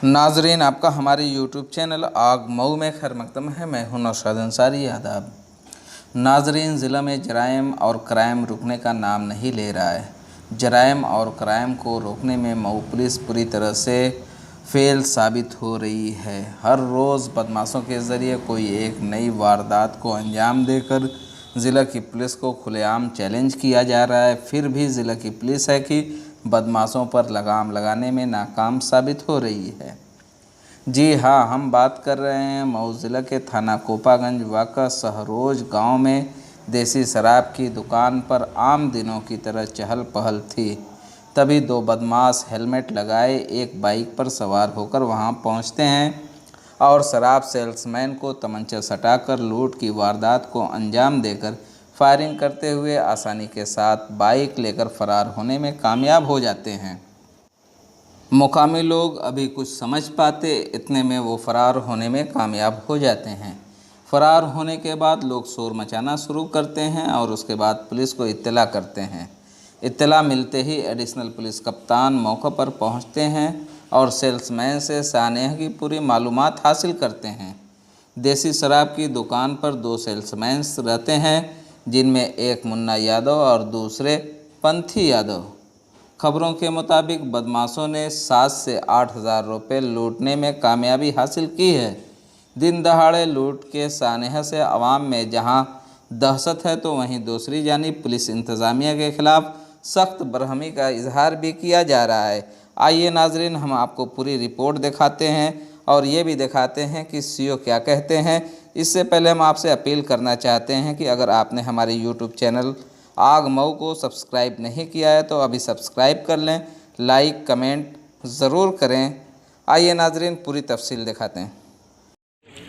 नाजरीन, आपका हमारे यूट्यूब चैनल आग मऊ में खैर मकदम है। मैं हूं नौशाद अंसारी। आदाब नाजरीन, ज़िला में जराइम और क्राइम रुकने का नाम नहीं ले रहा है। जराइम और क्राइम को रोकने में मऊ पुलिस पूरी तरह से फेल साबित हो रही है। हर रोज़ बदमाशों के ज़रिए कोई एक नई वारदात को अंजाम देकर ज़िला की पुलिस को खुलेआम चैलेंज किया जा रहा है। फिर भी ज़िला की पुलिस है कि बदमाशों पर लगाम लगाने में नाकाम साबित हो रही है। जी हाँ, हम बात कर रहे हैं मऊ ज़िला के थाना कोपागंज वाक़ा सहरोज गांव में। देसी शराब की दुकान पर आम दिनों की तरह चहल पहल थी। तभी दो बदमाश हेलमेट लगाए एक बाइक पर सवार होकर वहां पहुंचते हैं और शराब सेल्समैन को तमंचा सटाकर लूट की वारदात को अंजाम देकर फायरिंग करते हुए आसानी के साथ बाइक लेकर फरार होने में कामयाब हो जाते हैं। मुकामी लोग अभी कुछ समझ पाते इतने में वो फरार होने में कामयाब हो जाते हैं। फरार होने के बाद लोग शोर मचाना शुरू करते हैं और उसके बाद पुलिस को इत्तला करते हैं। इत्तला मिलते ही एडिशनल पुलिस कप्तान मौके पर पहुंचते हैं और सेल्समैन से सानेह की पूरी मालूमात हासिल करते हैं। देसी शराब की दुकान पर दो सेल्समैन रहते हैं, जिनमें एक मुन्ना यादव और दूसरे पंथी यादव। खबरों के मुताबिक बदमाशों ने 7 से 8 हज़ार रुपये लूटने में कामयाबी हासिल की है। दिन दहाड़े लूट के सानेह से आवाम में जहां दहशत है, तो वहीं दूसरी जानिब पुलिस इंतज़ामिया के खिलाफ सख्त बरहमी का इजहार भी किया जा रहा है। आइए नाजरीन, हम आपको पूरी रिपोर्ट दिखाते हैं और ये भी दिखाते हैं कि सीओ क्या कहते हैं। इससे पहले हम आपसे अपील करना चाहते हैं कि अगर आपने हमारे यूट्यूब चैनल आग मऊ को सब्सक्राइब नहीं किया है तो अभी सब्सक्राइब कर लें, लाइक कमेंट ज़रूर करें। आइए नाजरीन, पूरी तफसील दिखाते हैं।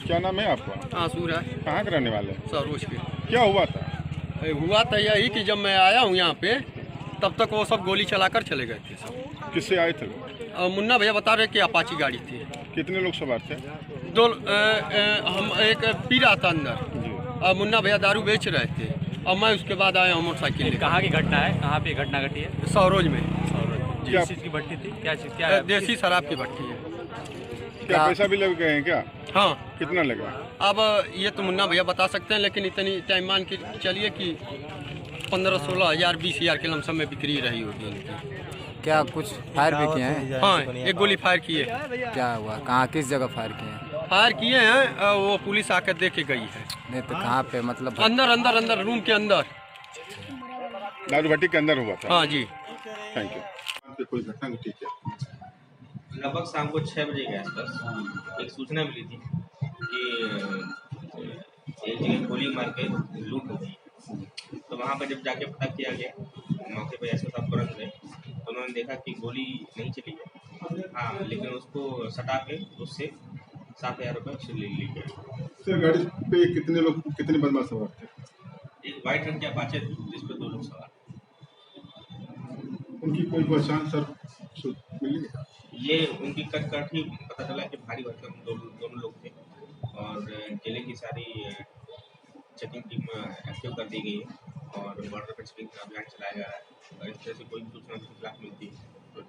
क्या नाम है आपका? आंसूर है। कहाँ के रहने वाले हैं? सरोज के। क्या हुआ था? हुआ था यही कि जब मैं आया हूँ यहाँ पे तब तक वो सब गोली चलाकर चले गए थे सब। किससे आए थे? मुन्ना भैया बता रहे कि अपाची गाड़ी थी। कितने लोग सवार थे? दो हम एक पी रहा था अंदर और मुन्ना भैया दारू बेच रहे थे और मैं उसके बाद आया हूँ मोटरसाइकिल लेकर। कहाँ की घटना है? कहाँ पे घटना घटी है? सरोज में। क्या किस चीज़ की भट्टी थी? क्या चीज़ क्या है? देसी शराब की भट्टी है। क्या पैसा भी लग गए हैं क्या? हाँ। कितना लगा? अब ये तो मुन्ना भैया बता सकते हैं, लेकिन इतनी टाइम मान के चलिए कि 15-16 हज़ार 20 हज़ार के लमसम में बिक्री रही होगी इनकी। क्या कुछ फायर भी किए हैं? हाँ, एक गोली फायर किए। क्या हुआ? कहाँ किस जगह फायर किए हैं? फायर किए हैं, वो पुलिस आकर देख के गई है। नहीं तो कहाँ पे, मतलब अंदर रूम के अंदर। दारू भट्टी के अंदर हुआ था? हाँ जी। Thank you. कोई घटना घटी क्या? लगभग शाम को 6 बजे के आसपास एक सूचना मिली थी कि एक जगह गोली मार के लूट हो गई। तो वहाँ पर जब जाके पता किया गया, मौके पर ऐसा सब तुरंत गए तो उन्होंने देखा कि गोली नहीं चली है, हाँ, लेकिन उसको सटा के उससे 7,000 रुपये उससे ले ली गई। सर, गाड़ी पे कितने लोग, कितने बदमाश सवार थे? एक वाइट रंग की अपाचे थी जिस पर 2 लोग सवार। उनकी कोई पहचान सर मिली? ये उनकी कट ही पता चला कि भारी भरकम दोनों लोग थे और जिले की सारी चेकिंग टीम एक्टिव कर दी गई है और बॉर्डर पर चेकिंग का अभियान चलाया जा रहा है। और इस तरह से कोई भी सूचना के खिलाफ मिलती है तो